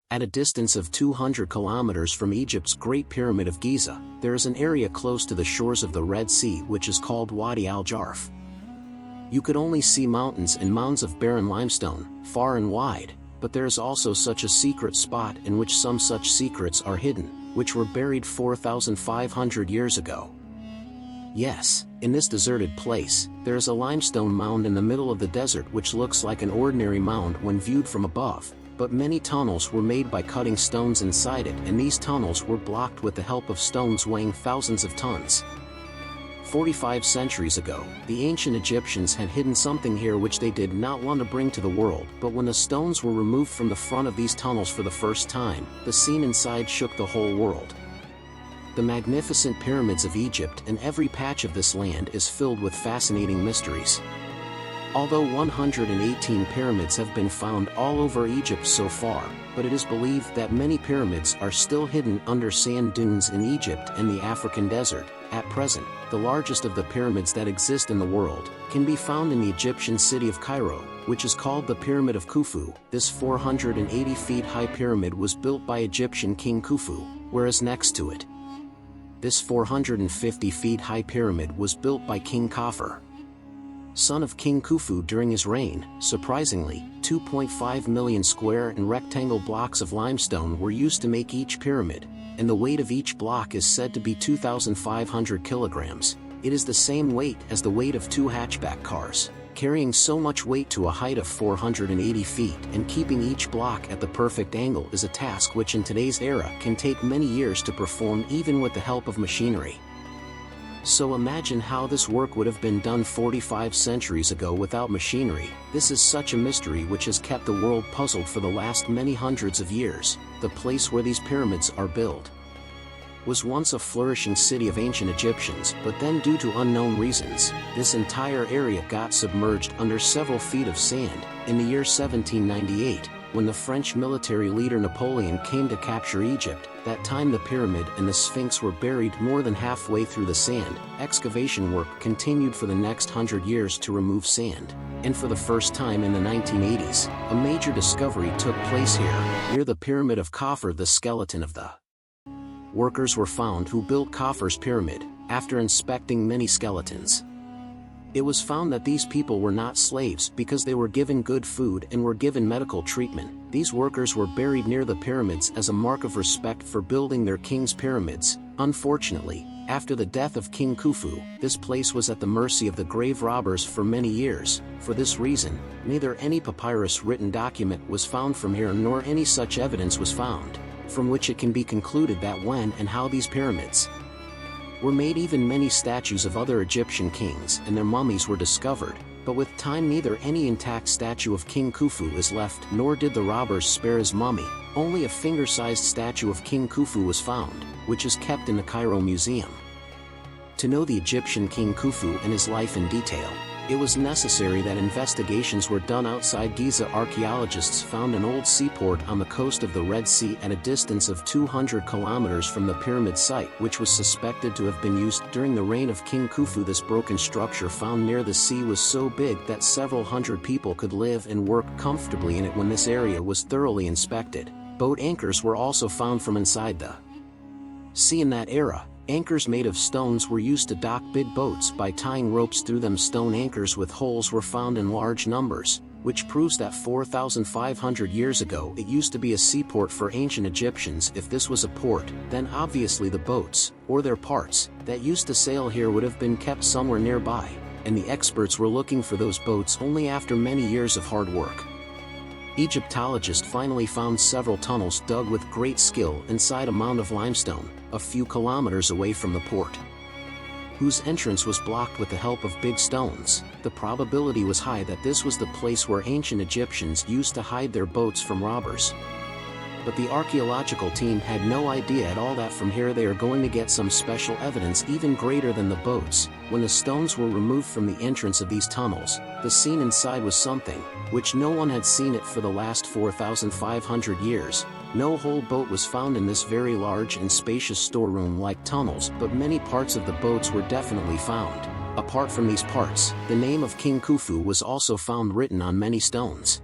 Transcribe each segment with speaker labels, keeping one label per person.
Speaker 1: At a distance of 200 kilometers from Egypt's Great Pyramid of Giza, there is an area close to the shores of the Red Sea which is called Wadi al-Jarf. You could only see mountains and mounds of barren limestone, far and wide, but there is also such a secret spot in which some such secrets are hidden, which were buried 4,500 years ago. Yes, in this deserted place, there is a limestone mound in the middle of the desert which looks like an ordinary mound when viewed from above, but many tunnels were made by cutting stones inside it, and these tunnels were blocked with the help of stones weighing thousands of tons. 45 centuries ago, the ancient Egyptians had hidden something here which they did not want to bring to the world, but when the stones were removed from the front of these tunnels for the first time, the scene inside shook the whole world. The magnificent pyramids of Egypt and every patch of this land is filled with fascinating mysteries. Although 118 pyramids have been found all over Egypt so far, but it is believed that many pyramids are still hidden under sand dunes in Egypt and the African desert. At present, the largest of the pyramids that exist in the world can be found in the Egyptian city of Cairo, which is called the Pyramid of Khufu. This 480 feet high pyramid was built by Egyptian King Khufu, whereas next to it, this 450 feet high pyramid was built by King Khafre, son of King Khufu during his reign. Surprisingly, 2.5 million square and rectangle blocks of limestone were used to make each pyramid, and the weight of each block is said to be 2,500 kilograms. It is the same weight as the weight of 2 hatchback cars. Carrying so much weight to a height of 480 feet and keeping each block at the perfect angle is a task which in today's era can take many years to perform even with the help of machinery. So imagine how this work would have been done 45 centuries ago without machinery. This is such a mystery which has kept the world puzzled for the last many hundreds of years. The place where these pyramids are built was once a flourishing city of ancient Egyptians, but then due to unknown reasons, this entire area got submerged under several feet of sand. In the year 1798, when the French military leader Napoleon came to capture Egypt, that time the pyramid and the Sphinx were buried more than halfway through the sand. Excavation work continued for the next 100 years to remove sand, and for the first time in the 1980s, a major discovery took place here. Near the Pyramid of Khafre, the skeleton of the workers were found who built Khafre's pyramid. After inspecting many skeletons, it was found that these people were not slaves because they were given good food and were given medical treatment. These workers were buried near the pyramids as a mark of respect for building their king's pyramids. Unfortunately, after the death of King Khufu, this place was at the mercy of the grave robbers for many years. For this reason, neither any papyrus written document was found from here nor any such evidence was found, from which it can be concluded that when and how these pyramids were made. Even many statues of other Egyptian kings and their mummies were discovered, but with time neither any intact statue of King Khufu is left nor did the robbers spare his mummy. Only a finger-sized statue of King Khufu was found, which is kept in the Cairo Museum. To know the Egyptian King Khufu and his life in detail, it was necessary that investigations were done outside Giza. Archaeologists found an old seaport on the coast of the Red Sea at a distance of 200 kilometers from the pyramid site, which was suspected to have been used during the reign of King Khufu. This broken structure found near the sea was so big that several hundred people could live and work comfortably in it. When this area was thoroughly inspected, boat anchors were also found from inside the sea. In that era, anchors made of stones were used to dock big boats by tying ropes through them. Stone anchors with holes were found in large numbers, which proves that 4,500 years ago it used to be a seaport for ancient Egyptians. If this was a port, then obviously the boats, or their parts, that used to sail here would have been kept somewhere nearby, and the experts were looking for those boats only after many years of hard work. Egyptologists finally found several tunnels dug with great skill inside a mound of limestone, a few kilometers away from the port, whose entrance was blocked with the help of big stones. The probability was high that this was the place where ancient Egyptians used to hide their boats from robbers. But the archaeological team had no idea at all that from here they are going to get some special evidence even greater than the boats. When the stones were removed from the entrance of these tunnels, the scene inside was something which no one had seen it for the last 4,500 years. No whole boat was found in this very large and spacious storeroom-like tunnels, but many parts of the boats were definitely found. Apart from these parts, the name of King Khufu was also found written on many stones.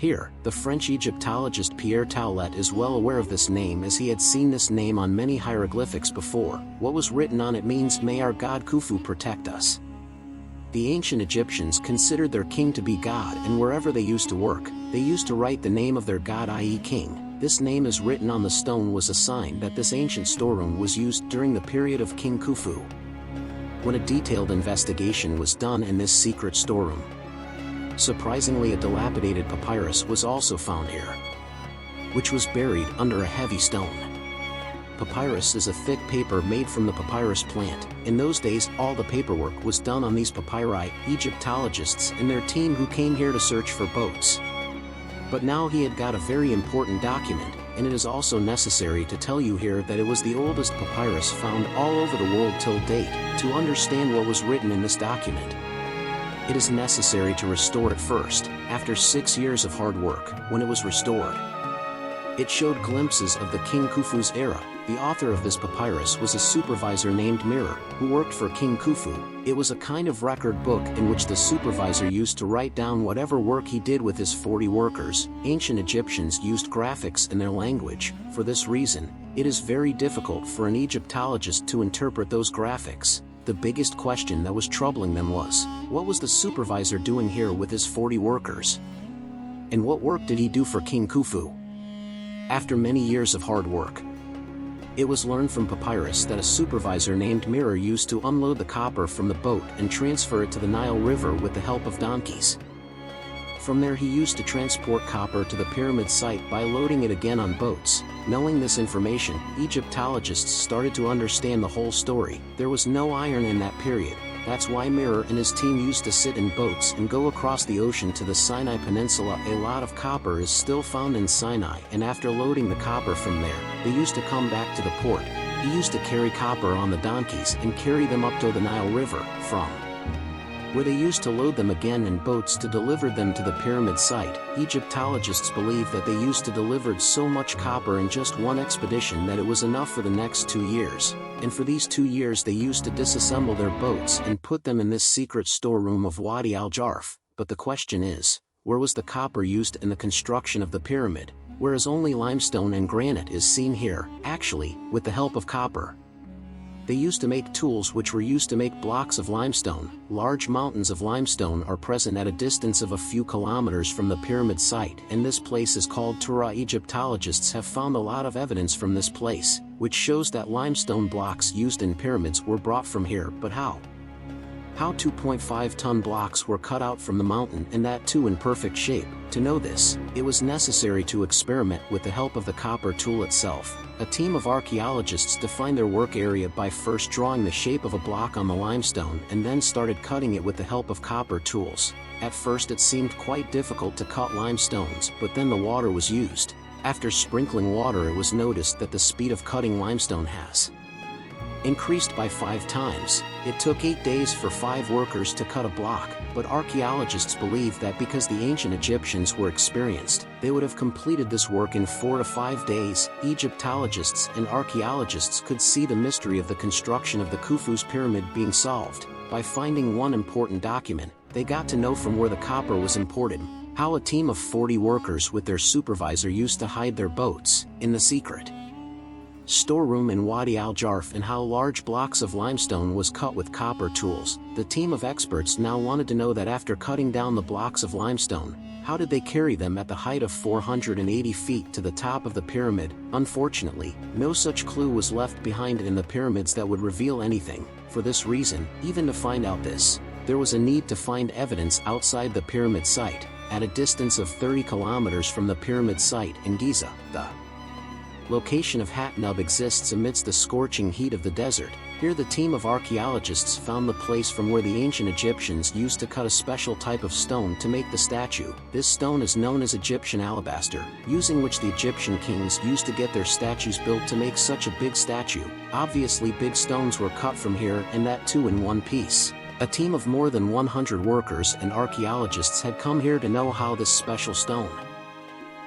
Speaker 1: Here, the French Egyptologist Pierre Taulet is well aware of this name as he had seen this name on many hieroglyphics before. What was written on it means, "May our god Khufu protect us." The ancient Egyptians considered their king to be God, and wherever they used to work, they used to write the name of their god, i.e. king. This name is written on the stone was a sign that this ancient storeroom was used during the period of King Khufu. When a detailed investigation was done in this secret storeroom, surprisingly, a dilapidated papyrus was also found here, which was buried under a heavy stone. Papyrus is a thick paper made from the papyrus plant. In those days, all the paperwork was done on these papyri. Egyptologists and their team who came here to search for boats. But now he had got a very important document, and it is also necessary to tell you here that it was the oldest papyrus found all over the world till date. To understand what was written in this document, it is necessary to restore it first. After 6 years of hard work, when it was restored, it showed glimpses of the King Khufu's era. The author of this papyrus was a supervisor named Mirror, who worked for King Khufu. It was a kind of record book in which the supervisor used to write down whatever work he did with his 40 workers. Ancient Egyptians used graphics in their language. For this reason, it is very difficult for an Egyptologist to interpret those graphics. The biggest question that was troubling them was, what was the supervisor doing here with his 40 workers? And what work did he do for King Khufu? After many years of hard work, it was learned from papyrus that a supervisor named Mirror used to unload the copper from the boat and transfer it to the Nile River with the help of donkeys. From there he used to transport copper to the pyramid site by loading it again on boats. Knowing this information, Egyptologists started to understand the whole story. There was no iron in that period. That's why Mirror and his team used to sit in boats and go across the ocean to the Sinai Peninsula. A lot of copper is still found in Sinai, and after loading the copper from there, they used to come back to the port. He used to carry copper on the donkeys and carry them up to the Nile River, from where they used to load them again in boats to deliver them to the pyramid site. Egyptologists believe that they used to deliver so much copper in just one expedition that it was enough for the next 2 years. And for these 2 years they used to disassemble their boats and put them in this secret storeroom of Wadi al-Jarf. But the question is, where was the copper used in the construction of the pyramid? Whereas only limestone and granite is seen here. Actually, with the help of copper, they used to make tools which were used to make blocks of limestone. Large mountains of limestone are present at a distance of a few kilometers from the pyramid site, and this place is called Tura. Egyptologists have found a lot of evidence from this place, which shows that limestone blocks used in pyramids were brought from here. But how? How 2.5-ton blocks were cut out from the mountain, and that too in perfect shape? To know this, it was necessary to experiment with the help of the copper tool itself. A team of archaeologists defined their work area by first drawing the shape of a block on the limestone and then started cutting it with the help of copper tools. At first it seemed quite difficult to cut limestones, but then the water was used. After sprinkling water, it was noticed that the speed of cutting limestone has increased by 5 times. It took 8 days for 5 workers to cut a block, but archaeologists believe that because the ancient Egyptians were experienced, they would have completed this work in 4 to 5 days. Egyptologists and archaeologists could see the mystery of the construction of the Khufu's pyramid being solved. By finding one important document, they got to know from where the copper was imported, how a team of 40 workers with their supervisor used to hide their boats in the secret storeroom in Wadi al-Jarf, and how large blocks of limestone was cut with copper tools. The team of experts now wanted to know that after cutting down the blocks of limestone, how did they carry them at the height of 480 feet to the top of the pyramid? Unfortunately, no such clue was left behind in the pyramids that would reveal anything. For this reason, even to find out this, there was a need to find evidence outside the pyramid site, at a distance of 30 kilometers from the pyramid site in Giza. The location of Hatnub exists amidst the scorching heat of the desert. Here the team of archaeologists found the place from where the ancient Egyptians used to cut a special type of stone to make the statue. This stone is known as Egyptian alabaster, using which the Egyptian kings used to get their statues built to make such a big statue. Obviously big stones were cut from here, and that too in one piece. A team of more than 100 workers and archaeologists had come here to know how this special stone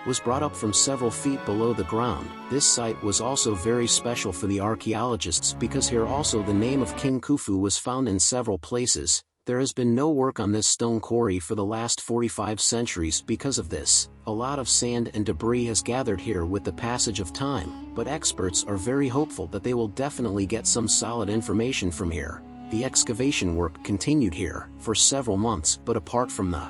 Speaker 1: was brought up from several feet below the ground. This site was also very special for the archaeologists because here also the name of King Khufu was found in several places. There has been no work on this stone quarry for the last 45 centuries because of this. A lot of sand and debris has gathered here with the passage of time, but experts are very hopeful that they will definitely get some solid information from here. The excavation work continued here for several months, but apart from the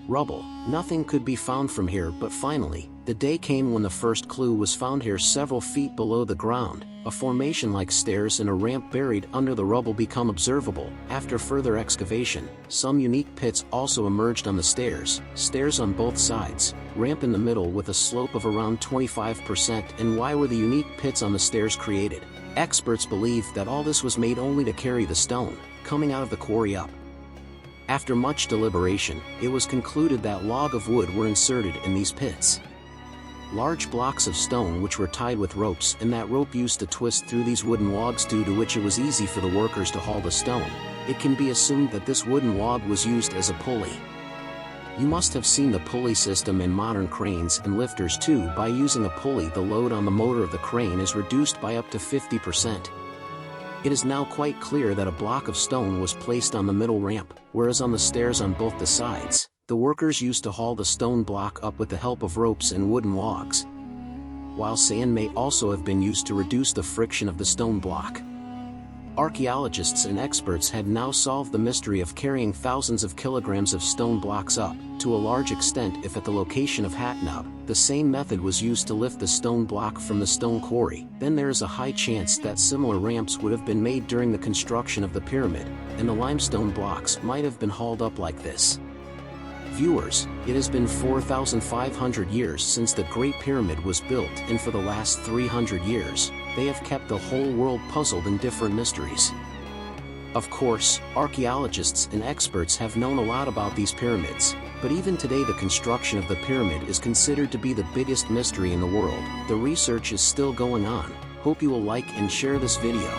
Speaker 1: rubble, nothing could be found from here. But finally, the day came when the first clue was found here several feet below the ground. A formation like stairs and a ramp buried under the rubble become observable. After further excavation, some unique pits also emerged on the stairs. Stairs on both sides, ramp in the middle with a slope of around 25%. And why were the unique pits on the stairs created? Experts believe that all this was made only to carry the stone coming out of the quarry up. After much deliberation, it was concluded that logs of wood were inserted in these pits. Large blocks of stone which were tied with ropes, and that rope used to twist through these wooden logs, due to which it was easy for the workers to haul the stone. It can be assumed that this wooden log was used as a pulley. You must have seen the pulley system in modern cranes and lifters too. By using a pulley, the load on the motor of the crane is reduced by up to 50%. It is now quite clear that a block of stone was placed on the middle ramp, whereas on the stairs on both the sides, the workers used to haul the stone block up with the help of ropes and wooden logs, while sand may also have been used to reduce the friction of the stone block. Archaeologists and experts had now solved the mystery of carrying thousands of kilograms of stone blocks up, to a large extent. If at the location of Hatnub, the same method was used to lift the stone block from the stone quarry, then there is a high chance that similar ramps would have been made during the construction of the pyramid, and the limestone blocks might have been hauled up like this. Viewers, it has been 4,500 years since the Great Pyramid was built, and for the last 300 years, they have kept the whole world puzzled in different mysteries. Of course, archaeologists and experts have known a lot about these pyramids, but even today the construction of the pyramid is considered to be the biggest mystery in the world. The research is still going on. Hope you will like and share this video.